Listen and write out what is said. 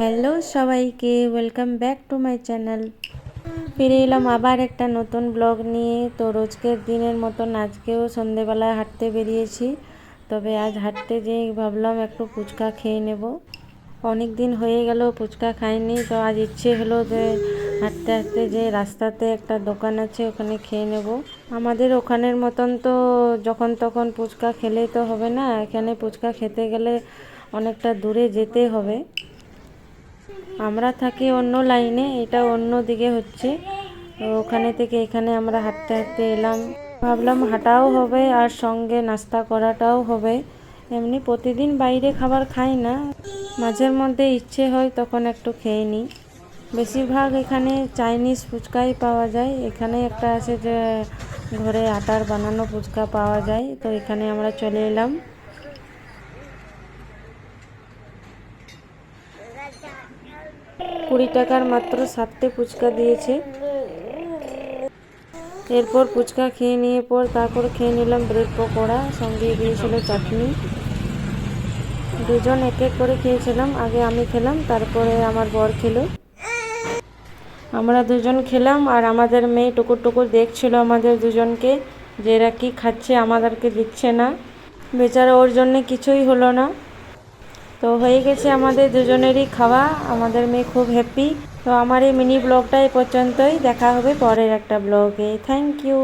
Hello সবাইকে, welcome back to my channel. ফিরে এলাম আবার একটা নতুন ব্লগ নিয়ে। তো রোজকের দিনের মতন আজকেও সন্ধেবেলায় হাঁটতে বেরিয়েছি। তবে আজ হাঁটতে যেয়ে ভাবলাম একটু ফুচকা খেয়ে নেব। অনেক দিন হয়ে গেল ফুচকা খাইনি, তো আজ ইচ্ছে হলো যে হাঁটতে হাঁটতে যে রাস্তাতে একটা দোকান আছে ওখানে খেয়ে নেব। আমাদের ওখানের মতন তো যখন তখন ফুচকা খেলে তো হবে না, এখানে ফুচকা খেতে গেলে অনেকটা দূরে যেতে হবে। আমরা থাকি অন্য লাইনে, এটা অন্য দিকে হচ্ছে। তো ওখানে থেকে এখানে আমরা হাঁটতে হাঁটতে এলাম। ভাবলাম হাঁটাও হবে আর সঙ্গে নাস্তা করাটাও হবে। এমনি প্রতিদিন বাইরে খাবার খাই না, মাঝের মধ্যে ইচ্ছে হয় তখন একটু খেয়ে নিই। বেশিরভাগ এখানে চাইনিজ ফুচকাই পাওয়া যায়। এখানে একটা আছে যে ঘরে আটার বানানো ফুচকা পাওয়া যায়, তো এখানে আমরা চলে এলাম। 20 টাকার মাত্র 7টে ফুচকা দিয়েছে। এরপর ফুচকা খেয়ে নিয়ে তারপর খেয়ে নিলাম ব্রেড পকোড়া, সঙ্গে দিয়েছিল চাটনি। দুজন এক এক করে খেয়েছিলাম, আগে আমি খেলাম তারপরে আমার বর খেলো। আমরা দুজন খেলাম আর আমাদের মেয়ে টুকুর টুকুর দেখছিল আমাদের দুজনকে, যে এরা কী খাচ্ছে আমাদেরকে দিচ্ছে না। বেচারা, ওর জন্যে কিছুই হলো না। তো হয়ে গেছে আমাদের দুজনেরই খাওয়া, আমাদের মেয়ে খুব হ্যাপি। তো আমার এই মিনি ব্লগটা এই পর্যন্তই, দেখা হবে পরের একটা ব্লগে। Thank you.